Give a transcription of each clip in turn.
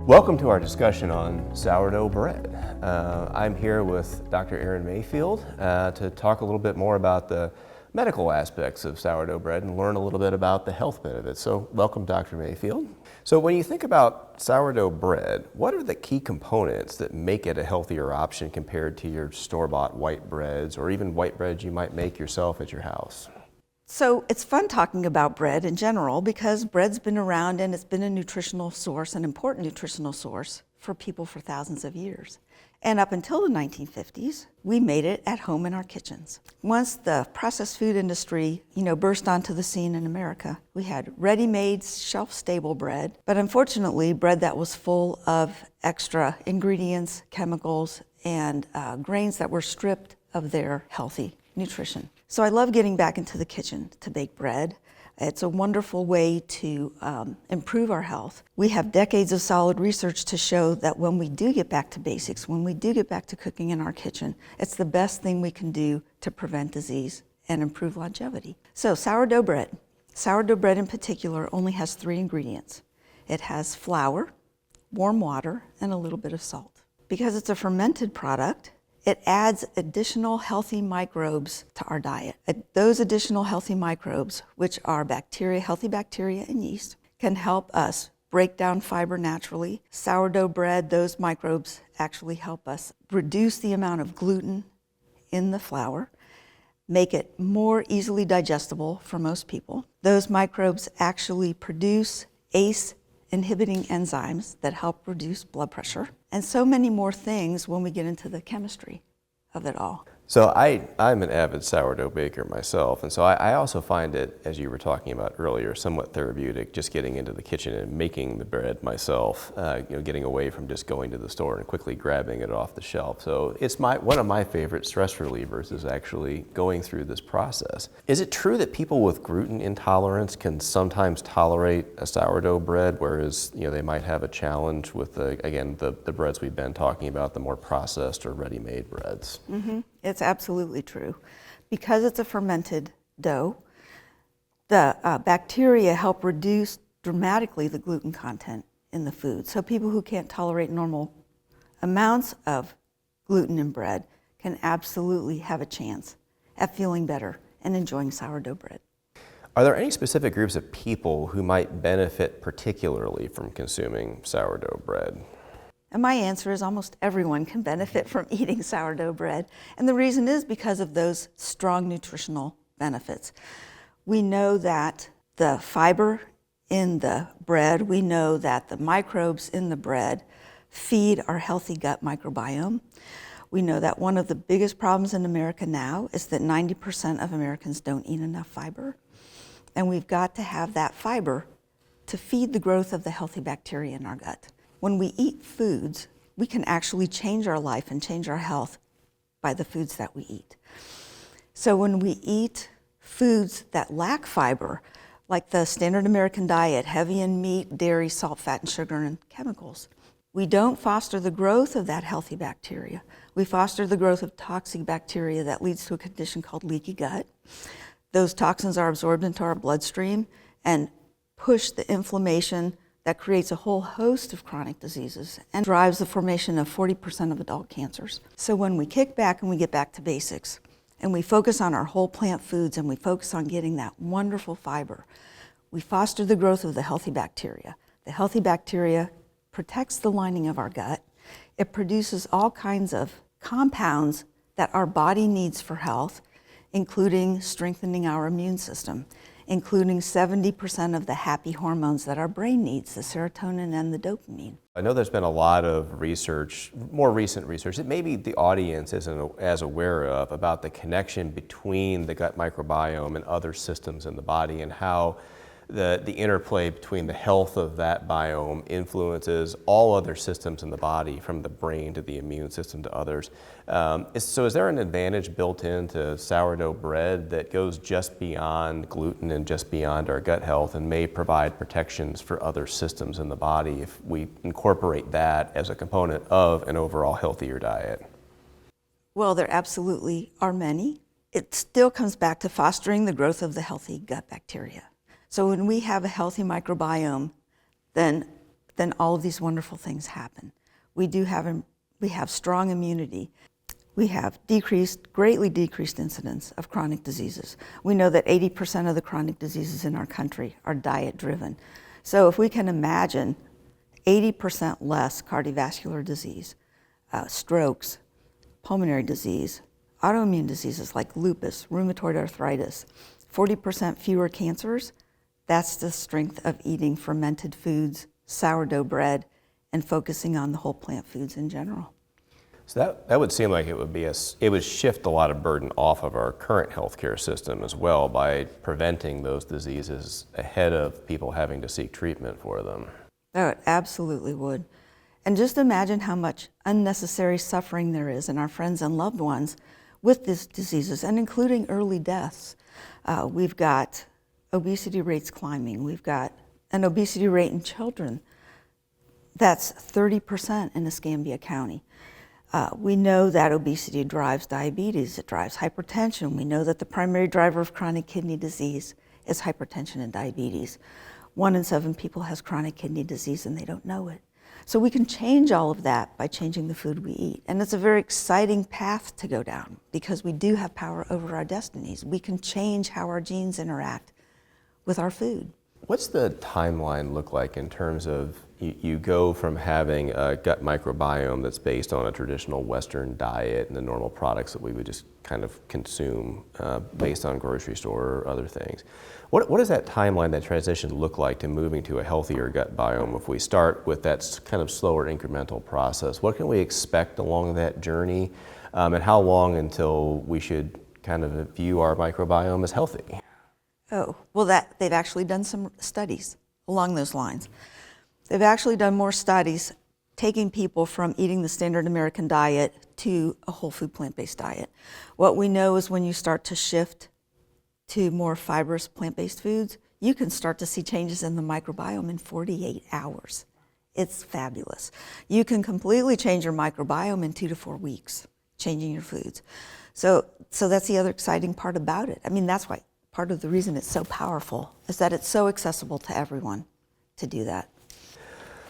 Welcome to our discussion on sourdough bread. I'm here with Dr. Erin Mayfield to talk a little bit more about the medical aspects of sourdough bread and learn a little bit about the health benefits. So welcome, Dr. Mayfield. So when you think about sourdough bread, what are the key components that make it a healthier option compared to your store-bought white breads or even white breads you might make yourself at your house? So it's fun talking about bread in general because bread's been around and it's been a nutritional source, an important nutritional source for people for thousands of years. And up until the 1950s, we made it at home in our kitchens. Once the processed food industry, burst onto the scene in America, we had ready-made, shelf-stable bread, but unfortunately, bread that was full of extra ingredients, chemicals, and grains that were stripped of their healthy nutrition. So I love getting back into the kitchen to bake bread. It's a wonderful way to improve our health. We have decades of solid research to show that when we do get back to basics, when we do get back to cooking in our kitchen, it's the best thing we can do to prevent disease and improve longevity. So sourdough bread. Sourdough bread in particular only has 3 ingredients. It has flour, warm water, and a little bit of salt. Because it's a fermented product, it adds additional healthy microbes to our diet. Those additional healthy microbes, which are bacteria, healthy bacteria and yeast, can help us break down fiber naturally. Sourdough bread, those microbes actually help us reduce the amount of gluten in the flour, make it more easily digestible for most people. Those microbes actually produce ACE inhibiting enzymes that help reduce blood pressure, and so many more things when we get into the chemistry of it all. So I'm an avid sourdough baker myself, and so I also find it, as you were talking about earlier, somewhat therapeutic just getting into the kitchen and making the bread myself, getting away from just going to the store and quickly grabbing it off the shelf. So it's one of my favorite stress relievers is actually going through this process. Is it true that people with gluten intolerance can sometimes tolerate a sourdough bread, whereas they might have a challenge with the breads we've been talking about, the more processed or ready-made breads? Mm-hmm. It's absolutely true. Because it's a fermented dough, the bacteria help reduce dramatically the gluten content in the food. So people who can't tolerate normal amounts of gluten in bread can absolutely have a chance at feeling better and enjoying sourdough bread. Are there any specific groups of people who might benefit particularly from consuming sourdough bread? And my answer is almost everyone can benefit from eating sourdough bread. And the reason is because of those strong nutritional benefits. We know that the fiber in the bread, we know that the microbes in the bread feed our healthy gut microbiome. We know that one of the biggest problems in America now is that 90% of Americans don't eat enough fiber. And we've got to have that fiber to feed the growth of the healthy bacteria in our gut. When we eat foods, we can actually change our life and change our health by the foods that we eat. So when we eat foods that lack fiber, like the standard American diet, heavy in meat, dairy, salt, fat, and sugar, and chemicals, we don't foster the growth of that healthy bacteria. We foster the growth of toxic bacteria that leads to a condition called leaky gut. Those toxins are absorbed into our bloodstream and push the inflammation that creates a whole host of chronic diseases and drives the formation of 40% of adult cancers. So when we kick back and we get back to basics and we focus on our whole plant foods and we focus on getting that wonderful fiber, we foster the growth of the healthy bacteria. The healthy bacteria protects the lining of our gut. It produces all kinds of compounds that our body needs for health, including strengthening our immune system, including 70% of the happy hormones that our brain needs, the serotonin and the dopamine. I know there's been a lot of research, more recent research, that maybe the audience isn't as aware of about the connection between the gut microbiome and other systems in the body and how the interplay between the health of that biome influences all other systems in the body, from the brain to the immune system to others. So is there an advantage built into sourdough bread that goes just beyond gluten and just beyond our gut health and may provide protections for other systems in the body if we incorporate that as a component of an overall healthier diet? Well, there absolutely are many. It still comes back to fostering the growth of the healthy gut bacteria. So when we have a healthy microbiome, then then all of these wonderful things happen. We have strong immunity. We have greatly decreased incidence of chronic diseases. We know that 80% of the chronic diseases in our country are diet-driven. So if we can imagine 80% less cardiovascular disease, strokes, pulmonary disease, autoimmune diseases like lupus, rheumatoid arthritis, 40% fewer cancers, that's the strength of eating fermented foods, sourdough bread, and focusing on the whole plant foods in general. So that would seem like it would shift a lot of burden off of our current healthcare system as well by preventing those diseases ahead of people having to seek treatment for them. Oh, it absolutely would. And just imagine how much unnecessary suffering there is in our friends and loved ones with these diseases, and including early deaths. We've got obesity rates climbing. We've got an obesity rate in children that's 30% in Escambia County. We know that obesity drives diabetes, it drives hypertension. We know that the primary driver of chronic kidney disease is hypertension and diabetes. 1 in 7 people has chronic kidney disease and they don't know it. So we can change all of that by changing the food we eat. And it's a very exciting path to go down because we do have power over our destinies. We can change how our genes interact with our food. What's the timeline look like in terms of you go from having a gut microbiome that's based on a traditional Western diet and the normal products that we would just kind of consume based on grocery store or other things? What does that timeline, that transition look like to moving to a healthier gut biome if we start with that kind of slower incremental process? What can we expect along that journey, and how long until we should kind of view our microbiome as healthy? Oh, well, they've actually done some studies along those lines. They've actually done more studies taking people from eating the standard American diet to a whole food plant-based diet. What we know is when you start to shift to more fibrous plant-based foods, you can start to see changes in the microbiome in 48 hours. It's fabulous. You can completely change your microbiome in 2 to 4 weeks, changing your foods. So that's the other exciting part about it. I mean, that's why part of the reason it's so powerful is that it's so accessible to everyone to do that.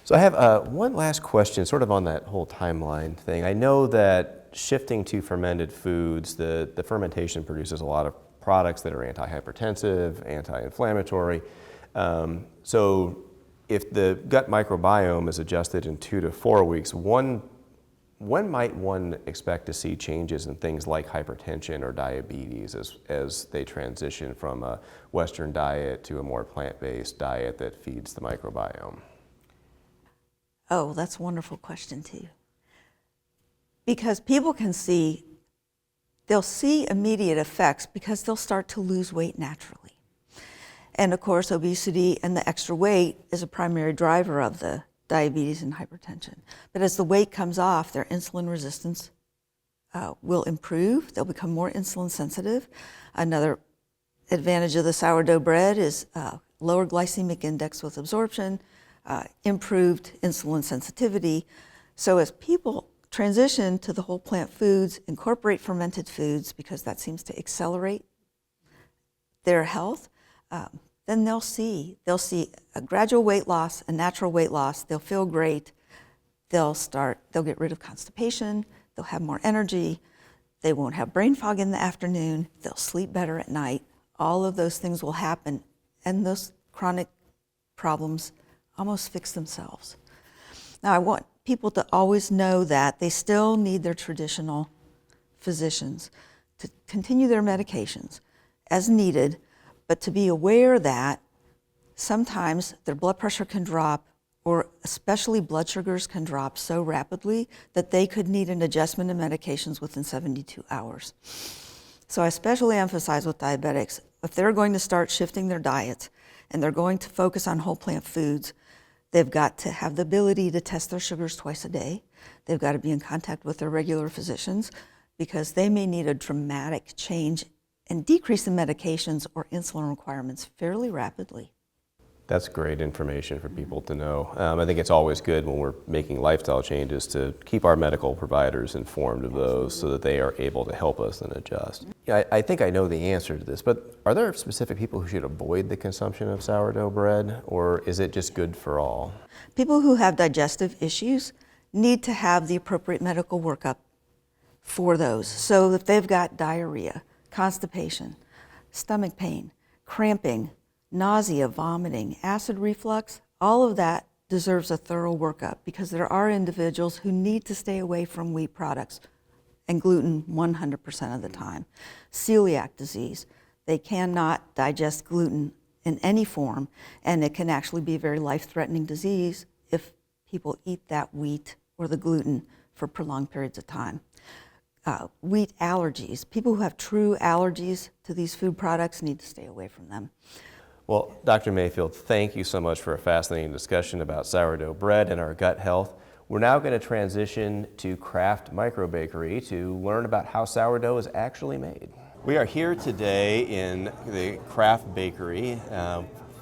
So I have one last question, sort of on that whole timeline thing. I know that shifting to fermented foods, the fermentation produces a lot of products that are antihypertensive, anti-inflammatory. So if the gut microbiome is adjusted in 2 to 4 weeks, when might one expect to see changes in things like hypertension or diabetes as they transition from a Western diet to a more plant-based diet that feeds the microbiome? Oh, that's a wonderful question too. Because people they'll see immediate effects because they'll start to lose weight naturally. And of course, obesity and the extra weight is a primary driver of the diabetes and hypertension. But as the weight comes off, their insulin resistance will improve. They'll become more insulin sensitive. Another advantage of the sourdough bread is lower glycemic index with absorption, improved insulin sensitivity. So as people transition to the whole plant foods, incorporate fermented foods, because that seems to accelerate their health, then they'll see a gradual weight loss, a natural weight loss. They'll feel great. They'll get rid of constipation. They'll have more energy. They won't have brain fog in the afternoon. They'll sleep better at night. All of those things will happen, and those chronic problems almost fix themselves. Now, I want people to always know that they still need their traditional physicians to continue their medications as needed, but to be aware that sometimes their blood pressure can drop, or especially blood sugars can drop so rapidly that they could need an adjustment in medications within 72 hours. So I especially emphasize with diabetics, if they're going to start shifting their diets and they're going to focus on whole plant foods, they've got to have the ability to test their sugars twice a day. They've got to be in contact with their regular physicians because they may need a dramatic change and decrease in medications or insulin requirements fairly rapidly. That's great information for people to know. I think it's always good when we're making lifestyle changes to keep our medical providers informed of those so that they are able to help us and adjust. Yeah, I think I know the answer to this, but are there specific people who should avoid the consumption of sourdough bread, or is it just good for all? People who have digestive issues need to have the appropriate medical workup for those. So if they've got diarrhea, constipation, stomach pain, cramping, nausea, vomiting, acid reflux, all of that deserves a thorough workup because there are individuals who need to stay away from wheat products and gluten 100% of the time. Celiac disease, they cannot digest gluten in any form, and it can actually be a very life-threatening disease if people eat that wheat or the gluten for prolonged periods of time. Wheat allergies, people who have true allergies to these food products need to stay away from them. Well, Dr. Mayfield, thank you so much for a fascinating discussion about sourdough bread and our gut health. We're now going to transition to Craft Micro Bakery to learn about how sourdough is actually made. We are here today in the Craft Bakery,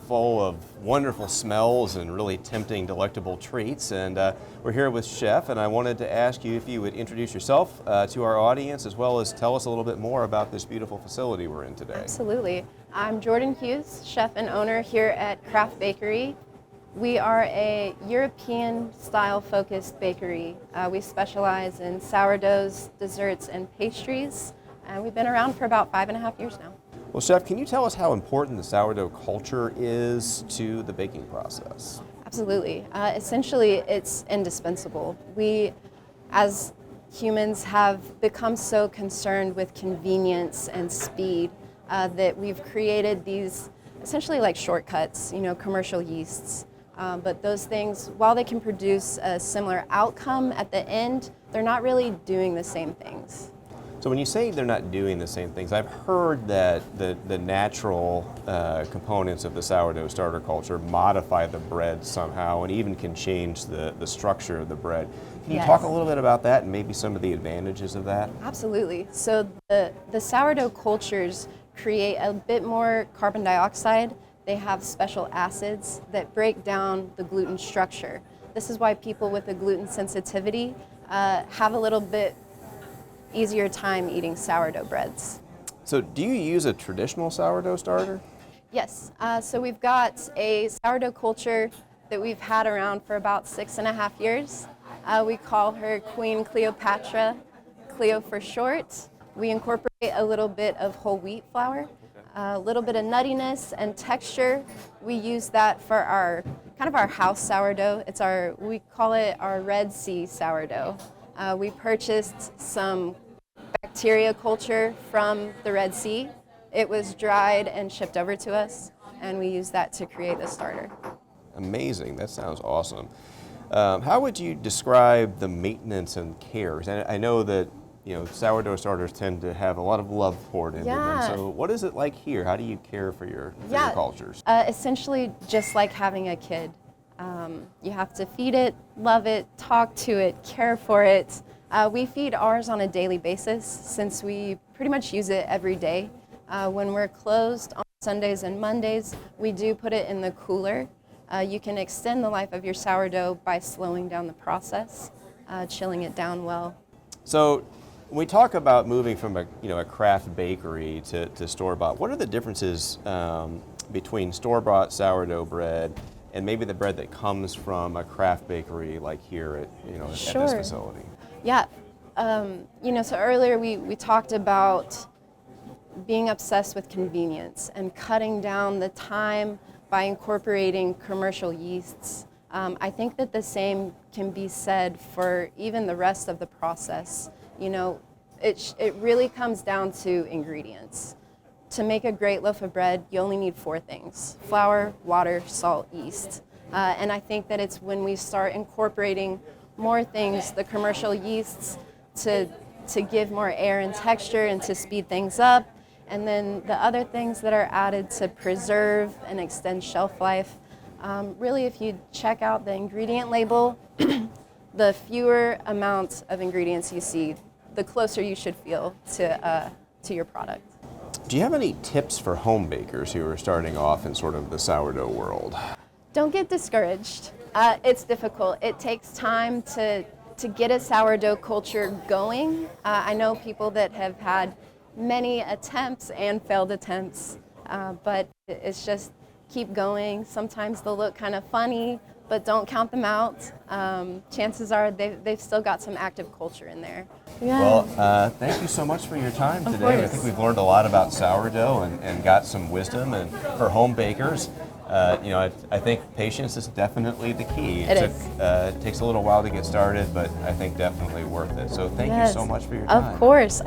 full of wonderful smells and really tempting, delectable treats. And we're here with Chef, and I wanted to ask you if you would introduce yourself to our audience, as well as tell us a little bit more about this beautiful facility we're in today. Absolutely. I'm Jordan Hughes, chef and owner here at Craft Bakery. We are a European-style focused bakery. We specialize in sourdoughs, desserts, and pastries, and we've been around for about 5.5 years now. Well, Chef, can you tell us how important the sourdough culture is to the baking process? Absolutely. Essentially, it's indispensable. We, as humans, have become so concerned with convenience and speed that we've created these essentially like shortcuts, commercial yeasts. But those things, while they can produce a similar outcome at the end, they're not really doing the same things. So when you say they're not doing the same things, I've heard that the natural components of the sourdough starter culture modify the bread somehow and even can change the structure of the bread. Can you talk a little bit about that and maybe some of the advantages of that? Absolutely. So the sourdough cultures create a bit more carbon dioxide. They have special acids that break down the gluten structure. This is why people with a gluten sensitivity have a little bit easier time eating sourdough breads. So do you use a traditional sourdough starter? Yes, so we've got a sourdough culture that we've had around for about 6.5 years. We call her Queen Cleopatra, Cleo for short. We incorporate a little bit of whole wheat flour, a little bit of nuttiness and texture. We use that for our house sourdough. We call it our Red Sea sourdough. We purchased some bacteria culture from the Red Sea. It was dried and shipped over to us, and we use that to create the starter. Amazing, that sounds awesome. How would you describe the maintenance and care? And I know that sourdough starters tend to have a lot of love poured into them. So what is it like here? How do you care for your cultures? Essentially just like having a kid. You have to feed it, love it, talk to it, care for it. We feed ours on a daily basis since we pretty much use it every day. When we're closed on Sundays and Mondays, we do put it in the cooler. You can extend the life of your sourdough by slowing down the process, chilling it down well. So when we talk about moving from a craft bakery to store-bought, what are the differences between store-bought sourdough bread and maybe the bread that comes from a craft bakery like here at this facility? Yeah, so earlier we talked about being obsessed with convenience and cutting down the time by incorporating commercial yeasts. I think that the same can be said for even the rest of the process. It really comes down to ingredients. To make a great loaf of bread, you only need 4 things: flour, water, salt, yeast. And I think that it's when we start incorporating more things, the commercial yeasts, to give more air and texture and to speed things up, and then the other things that are added to preserve and extend shelf life. Really, if you check out the ingredient label, the fewer amounts of ingredients you see, the closer you should feel to your product. Do you have any tips for home bakers who are starting off in sort of the sourdough world? Don't get discouraged. It's difficult. It takes time to get a sourdough culture going. I know people that have had many attempts and failed attempts, but it's just keep going. Sometimes they'll look kind of funny, but don't count them out. Chances are they've still got some active culture in there. Yeah. Well, thank you so much for your time today. I think we've learned a lot about sourdough and got some wisdom. And for home bakers, I think patience is definitely the key. It takes a little while to get started, but I think definitely worth it. So thank you so much for your time. Of course.